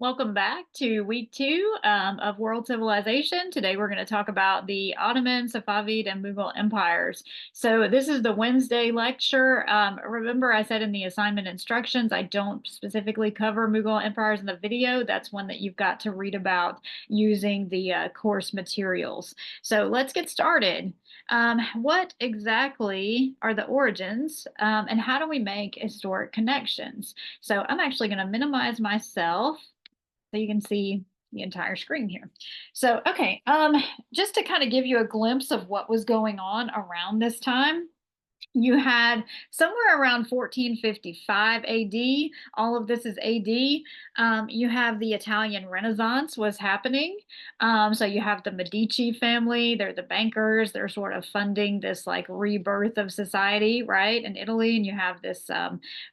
Welcome back to week two of world civilization. Today we're going to talk about the Ottoman, Safavid, and Mughal empires. So this is the Wednesday lecture. Remember I said in the assignment instructions, I don't specifically cover Mughal empires in the video. That's one that you've got to read about using the course materials. So let's get started. What exactly are the origins and how do we make historic connections? So I'm actually going to minimize myself so you can see the entire screen here. So, okay, just to kind of give you a glimpse of what was going on around this time, you had somewhere around 1455 AD. All of this is AD. You have the Italian Renaissance was happening. So you have the Medici family. They're the bankers. They're sort of funding this like rebirth of society, right, in Italy. And you have this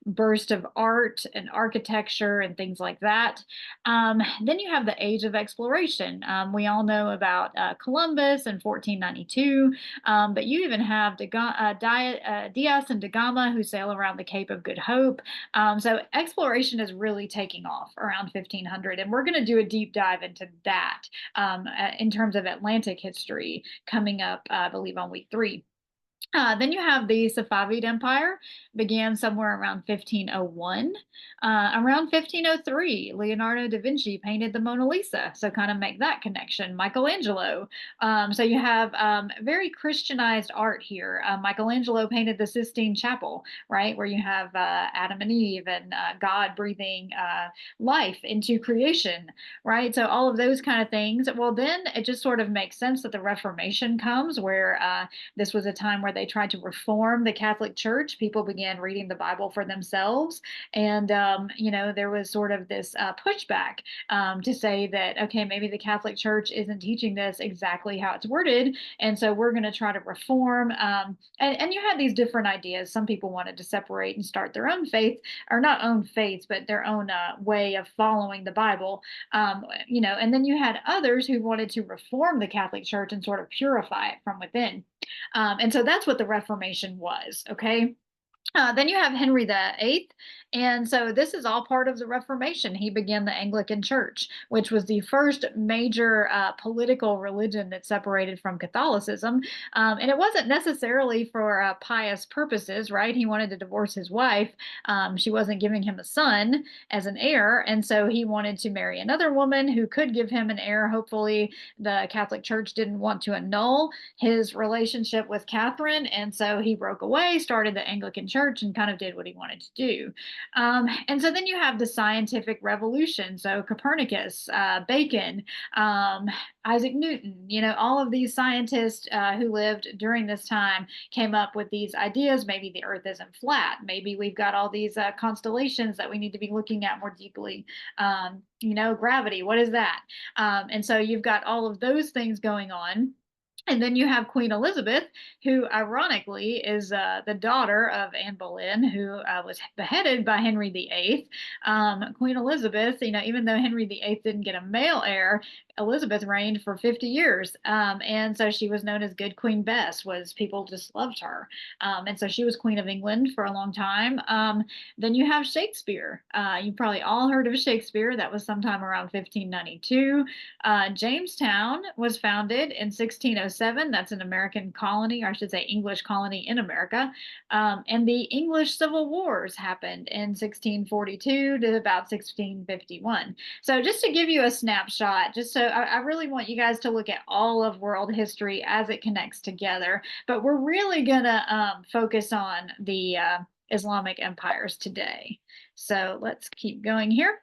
burst of art and architecture and things like that. Then you have the Age of Exploration. We all know about Columbus in 1492, but you even have Diaz and da Gama who sail around the Cape of Good Hope. So exploration is really taking off around 1500, and we're going to do a deep dive into that in terms of Atlantic history coming up, I believe, on week three. Then you have the Safavid Empire, began somewhere around 1501. Around 1503, Leonardo da Vinci painted the Mona Lisa, so kind of make that connection. Michelangelo. So you have very Christianized art here. Michelangelo painted the Sistine Chapel, right, where you have Adam and Eve and God breathing life into creation, right? So all of those kind of things. Well, then it just sort of makes sense that the Reformation comes, where this was a time where they tried to reform the Catholic Church. People began reading the Bible for themselves. And, there was sort of this pushback to say that, okay, maybe the Catholic Church isn't teaching this exactly how it's worded. And so we're going to try to reform. And you had these different ideas. Some people wanted to separate and start their own faith, or not own faiths, but their own way of following the Bible. And then you had others who wanted to reform the Catholic Church and sort of purify it from within. And so that's what the Reformation was, okay? Then you have Henry VIII, and so this is all part of the Reformation. He began the Anglican Church, which was the first major political religion that separated from Catholicism. And it wasn't necessarily for pious purposes, right? He wanted to divorce his wife. She wasn't giving him a son as an heir, and so he wanted to marry another woman who could give him an heir. Hopefully, the Catholic Church didn't want to annul his relationship with Catherine, and so he broke away, started the Anglican Church, and kind of did what he wanted to do. And so then you have the scientific revolution. So Copernicus, Bacon, Isaac Newton, all of these scientists who lived during this time came up with these ideas. Maybe the Earth isn't flat. Maybe we've got all these constellations that we need to be looking at more deeply. Gravity, what is that? And so you've got all of those things going on. And then you have Queen Elizabeth, who ironically is the daughter of Anne Boleyn, who was beheaded by Henry VIII. Queen Elizabeth, even though Henry VIII didn't get a male heir, Elizabeth reigned for 50 years. And so she was known as Good Queen Bess, was people just loved her. And so she was Queen of England for a long time. Then you have Shakespeare. You probably all heard of Shakespeare. That was sometime around 1592. Jamestown was founded in 1607. That's an American colony, or I should say English colony in America. And the English Civil Wars happened in 1642 to about 1651. So just to give you a snapshot, just so I really want you guys to look at all of world history as it connects together, but we're really gonna focus on the Islamic empires today. So let's keep going here.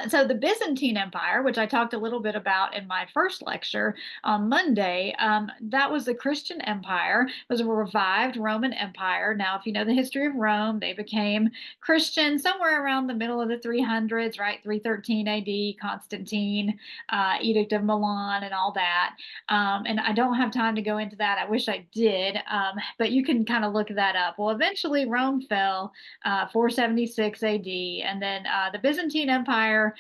So the Byzantine Empire, which I talked a little bit about in my first lecture on Monday, that was the Christian Empire, was a revived Roman Empire. Now, if you know the history of Rome, they became Christian somewhere around the middle of the 300s, right? 313 AD, Constantine, Edict of Milan, and all that. And I don't have time to go into that. I wish I did, but you can kind of look that up. Well, eventually Rome fell, 476 AD, and then the Byzantine Empire Empire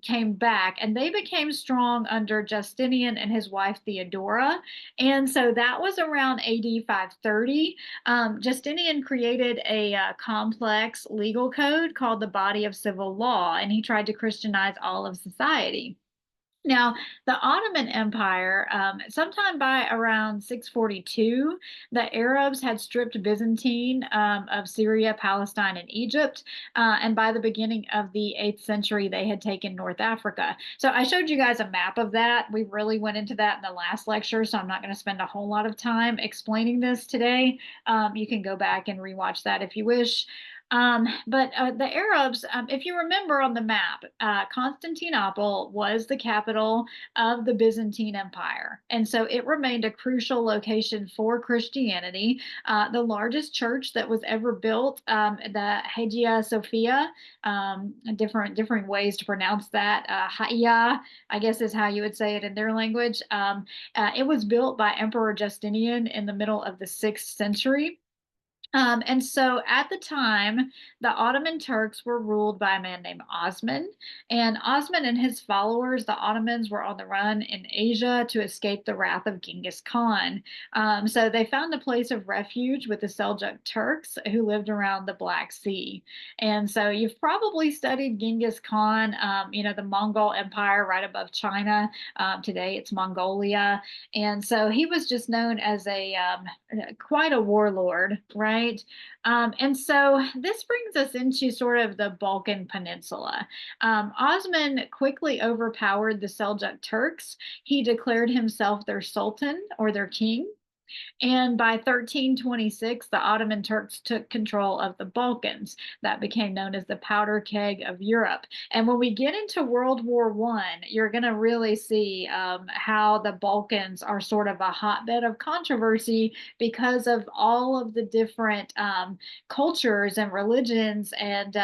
came back, and they became strong under Justinian and his wife Theodora. And so that was around AD 530. Justinian created a complex legal code called the Body of Civil Law, and he tried to Christianize all of society. Now, the Ottoman Empire, sometime by around 642, the Arabs had stripped Byzantine of Syria, Palestine, and Egypt. And by the beginning of the 8th century, they had taken North Africa. So I showed you guys a map of that. We really went into that in the last lecture, so I'm not going to spend a whole lot of time explaining this today. You can go back and rewatch that if you wish. But the Arabs, if you remember on the map, Constantinople was the capital of the Byzantine Empire. And so it remained a crucial location for Christianity. The largest church that was ever built, the Hagia Sophia, different ways to pronounce that. Hagia, I guess is how you would say it in their language. It was built by Emperor Justinian in the middle of the 6th century. And so at the time, the Ottoman Turks were ruled by a man named Osman. And Osman and his followers, the Ottomans, were on the run in Asia to escape the wrath of Genghis Khan. So they found a place of refuge with the Seljuk Turks who lived around the Black Sea. And so you've probably studied Genghis Khan, the Mongol Empire right above China. Today it's Mongolia. And so he was just known as quite a warlord, right? And so this brings us into sort of the Balkan Peninsula. Osman quickly overpowered the Seljuk Turks. He declared himself their sultan or their king. And by 1326, the Ottoman Turks took control of the Balkans. That became known as the powder keg of Europe. And when we get into World War I, you're going to really see how the Balkans are sort of a hotbed of controversy because of all of the different cultures and religions and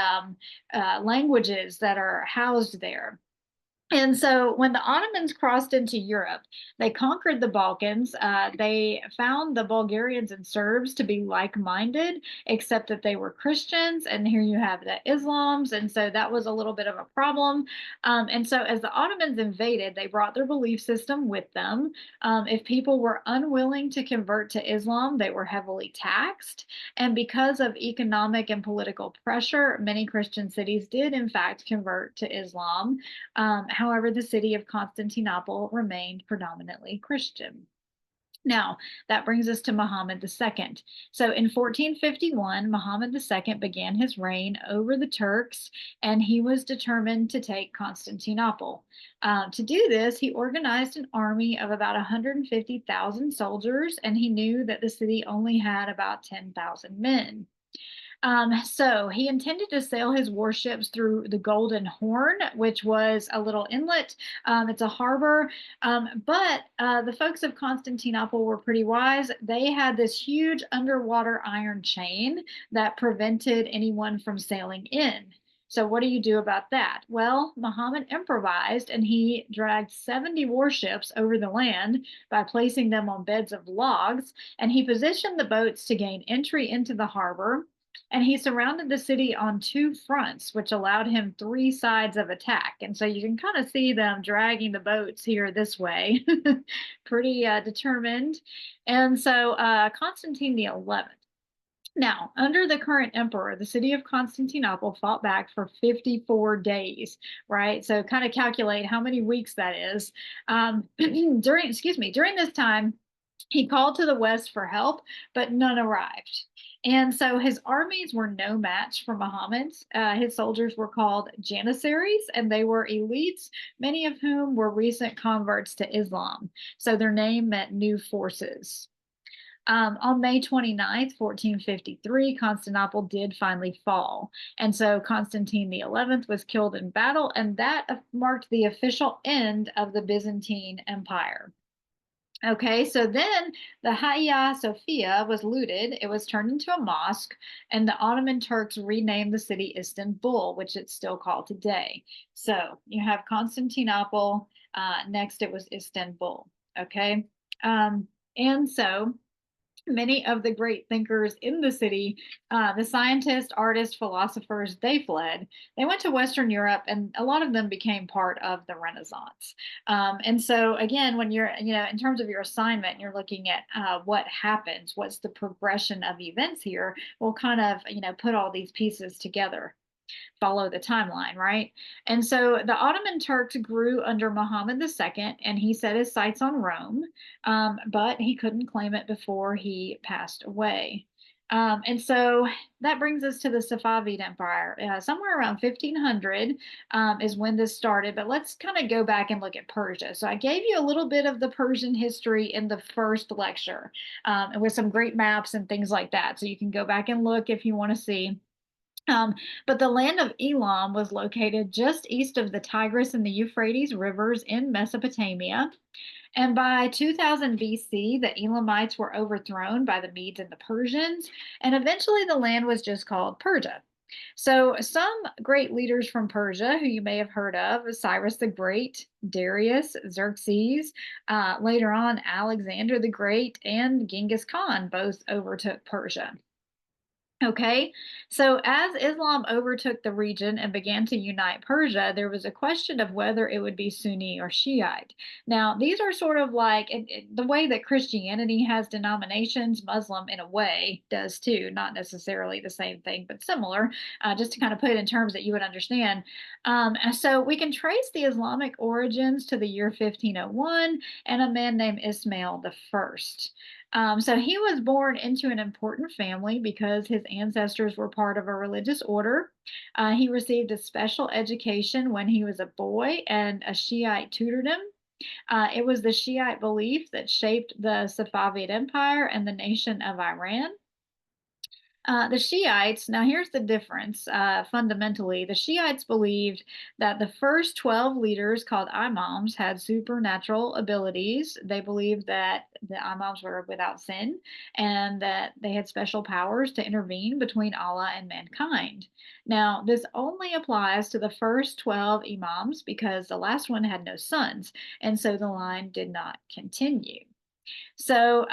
languages that are housed there. And so when the Ottomans crossed into Europe, they conquered the Balkans. They found the Bulgarians and Serbs to be like-minded, except that they were Christians. And here you have the Islams. And so that was a little bit of a problem. And so as the Ottomans invaded, they brought their belief system with them. If people were unwilling to convert to Islam, they were heavily taxed. And because of economic and political pressure, many Christian cities did, in fact, convert to Islam. However, the city of Constantinople remained predominantly Christian. Now, that brings us to Muhammad II. So in 1451, Muhammad II began his reign over the Turks, and he was determined to take Constantinople. To do this, he organized an army of about 150,000 soldiers, and he knew that the city only had about 10,000 men. So he intended to sail his warships through the Golden Horn, which was a little inlet. It's a harbor. But the folks of Constantinople were pretty wise. They had this huge underwater iron chain that prevented anyone from sailing in. So what do you do about that? Well, Muhammad improvised and he dragged 70 warships over the land by placing them on beds of logs, and he positioned the boats to gain entry into the harbor. And he surrounded the city on 2 fronts, which allowed him 3 sides of attack. And so you can kind of see them dragging the boats here this way, pretty determined. And so Constantine the 11th. Now, under the current emperor, the city of Constantinople fought back for 54 days, right? So kind of calculate how many weeks that is. During this time, he called to the west for help, but none arrived. And so his armies were no match for Muhammad's. His soldiers were called Janissaries, and they were elites, many of whom were recent converts to Islam. So their name meant new forces. On May 29th, 1453, Constantinople did finally fall. And so Constantine the 11th was killed in battle, and that marked the official end of the Byzantine Empire. Okay, so then the Hagia Sophia was looted. It was turned into a mosque, and the Ottoman Turks renamed the city Istanbul, which it's still called today. So you have Constantinople. Next, it was Istanbul. Okay, and so Many of the great thinkers in the city, the scientists, artists, philosophers, they fled. They went to Western Europe, and a lot of them became part of the Renaissance. And so, again, when you're, in terms of your assignment, you're looking at what happens, what's the progression of events here. We'll kind of, put all these pieces together, follow the timeline, right? And so the Ottoman Turks grew under Muhammad II, and he set his sights on Rome, but he couldn't claim it before he passed away. And so that brings us to the Safavid Empire. Somewhere around 1500 is when this started, but let's kind of go back and look at Persia. So I gave you a little bit of the Persian history in the first lecture, with some great maps and things like that. So you can go back and look if you want to see. Um, but the land of Elam was located just east of the Tigris and the Euphrates rivers in Mesopotamia. And by 2000 BC, the Elamites were overthrown by the Medes and the Persians, and eventually the land was just called Persia. So, some great leaders from Persia who you may have heard of: Cyrus the Great, Darius, Xerxes, later on, Alexander the Great, and Genghis Khan both overtook Persia. Okay, so as Islam overtook the region and began to unite Persia, there was a question of whether it would be Sunni or Shiite. Now, these are sort of like the way that Christianity has denominations, Muslim in a way does too, not necessarily the same thing, but similar, just to kind of put it in terms that you would understand. And so we can trace the Islamic origins to the year 1501 and a man named Ismail the First. So he was born into an important family because his ancestors were part of a religious order. He received a special education when he was a boy, and a Shiite tutored him. It was the Shiite belief that shaped the Safavid Empire and the nation of Iran. The Shiites, now here's the difference. Fundamentally, the Shiites believed that the first 12 leaders, called imams, had supernatural abilities. They believed that the imams were without sin and that they had special powers to intervene between Allah and mankind. Now, this only applies to the first 12 imams because the last one had no sons, and so the line did not continue. So,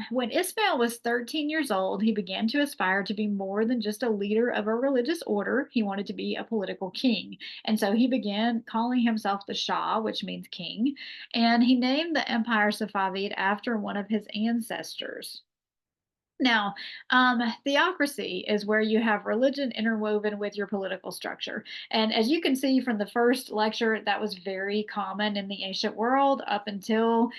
when Ismail was 13 years old, he began to aspire to be more than just a leader of a religious order. He wanted to be a political king. And so he began calling himself the Shah, which means king. And he named the empire Safavid after one of his ancestors. Now, theocracy is where you have religion interwoven with your political structure. And as you can see from the first lecture, that was very common in the ancient world up until,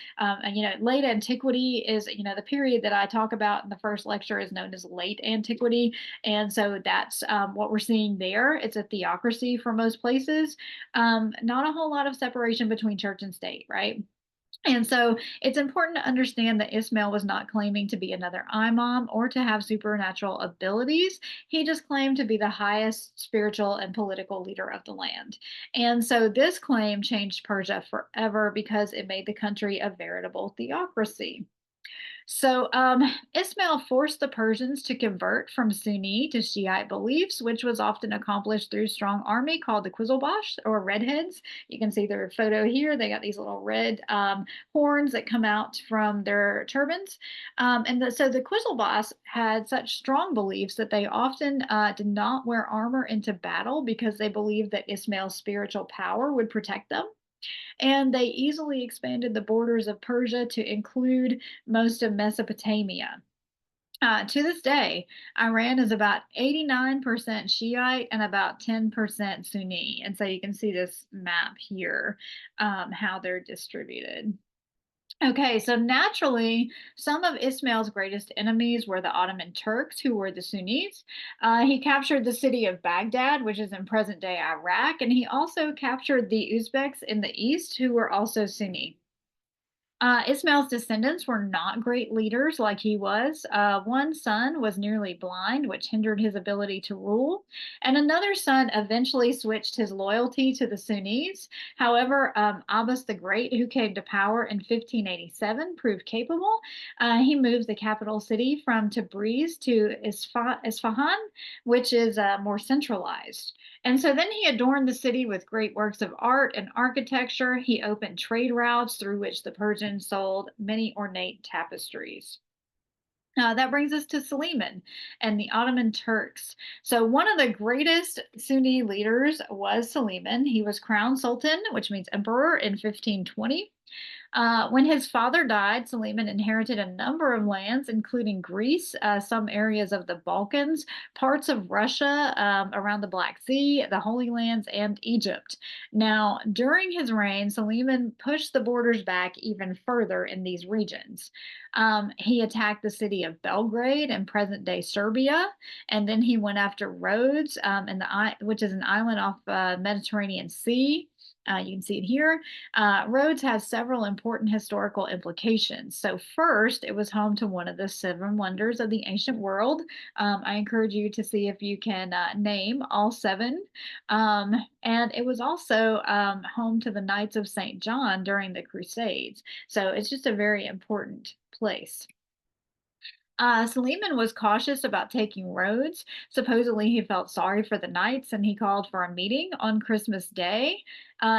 late antiquity is, the period that I talk about in the first lecture is known as late antiquity. And so that's what we're seeing there. It's a theocracy for most places. Not a whole lot of separation between church and state, right? And so it's important to understand that Ismail was not claiming to be another imam or to have supernatural abilities. He just claimed to be the highest spiritual and political leader of the land. And so this claim changed Persia forever because it made the country a veritable theocracy. So Ismail forced the Persians to convert from Sunni to Shiite beliefs, which was often accomplished through a strong army called the Qizilbash or Redheads. You can see their photo here. They got these little red horns that come out from their turbans. So the Qizilbash had such strong beliefs that they often did not wear armor into battle because they believed that Ismail's spiritual power would protect them, and they easily expanded the borders of Persia to include most of Mesopotamia. To this day, Iran is about 89% Shiite and about 10% Sunni. And so you can see this map here, how they're distributed. Okay, so naturally, some of Ismail's greatest enemies were the Ottoman Turks, who were the Sunnis. He captured the city of Baghdad, which is in present day Iraq, and he also captured the Uzbeks in the east, who were also Sunni. Ismail's descendants were not great leaders like he was. One son was nearly blind, which hindered his ability to rule, and another son eventually switched his loyalty to the Sunnis. However, Abbas the Great, who came to power in 1587, proved capable. He moved the capital city from Tabriz to Isfahan, which is more centralized. And so then he adorned the city with great works of art and architecture. He opened trade routes through which the Persians sold many ornate tapestries. That brings us to Suleiman and the Ottoman Turks. So, one of the greatest Sunni leaders was Suleiman. He was crowned sultan, which means emperor, in 1520. When his father died, Suleiman inherited a number of lands, including Greece, some areas of the Balkans, parts of Russia around the Black Sea, the Holy Lands, and Egypt. Now, during his reign, Suleiman pushed the borders back even further in these regions. He attacked the city of Belgrade in present-day Serbia, and then he went after Rhodes, which is an island off Mediterranean Sea. You can see it here. Rhodes has several important historical implications. So, first, it was home to one of the seven wonders of the ancient world. I encourage you to see if you can name all seven. And it was also home to the Knights of St. John during the Crusades. So, it's just a very important place. Suleiman was cautious about taking Rhodes. Supposedly, he felt sorry for the knights and he called for a meeting on Christmas Day.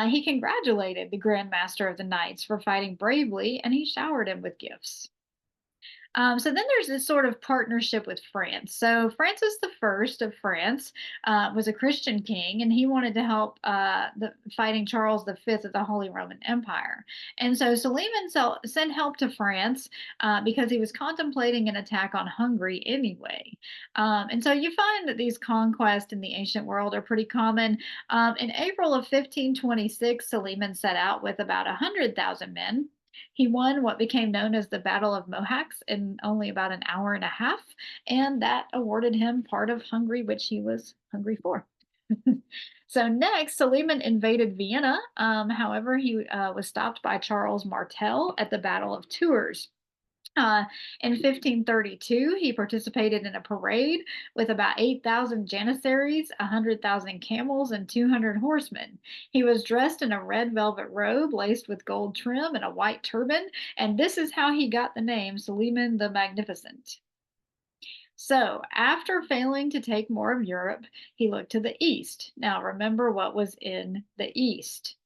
He congratulated the Grand Master of the Knights for fighting bravely and he showered him with gifts. So then there's this sort of partnership with France. So Francis the First of France was a Christian king, and he wanted to help the fighting Charles the Fifth of the Holy Roman Empire. And so Suleiman sent help to France because he was contemplating an attack on Hungary anyway. And so you find that these conquests in the ancient world are pretty common. In April of 1526, Suleiman set out with about 100,000 men. He won what became known as the Battle of Mohacs in only about an hour and a half, and that awarded him part of Hungary, which he was hungry for. So next, Suleiman invaded Vienna. However, he was stopped by Charles Martel at the Battle of Tours. Uh, in 1532, he participated in a parade with about 8,000 janissaries, 100,000 camels, and 200 horsemen. He was dressed in a red velvet robe laced with gold trim and a white turban, and this is how he got the name Suleiman the Magnificent. So, after failing to take more of Europe, he looked to the east. Now, remember what was in the east.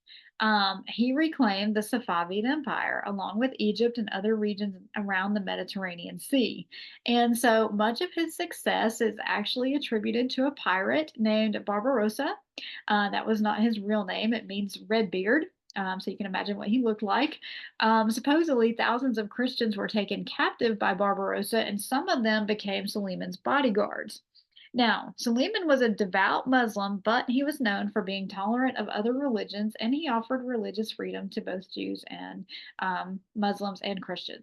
He reclaimed the Safavid Empire along with Egypt and other regions around the Mediterranean Sea. And so much of his success is actually attributed to a pirate named Barbarossa. That was not his real name, it means Redbeard. So you can imagine what he looked like. Supposedly, thousands of Christians were taken captive by Barbarossa, and some of them became Suleiman's bodyguards. Now, Suleiman was a devout Muslim, but he was known for being tolerant of other religions, and he offered religious freedom to both Jews and Muslims and Christians.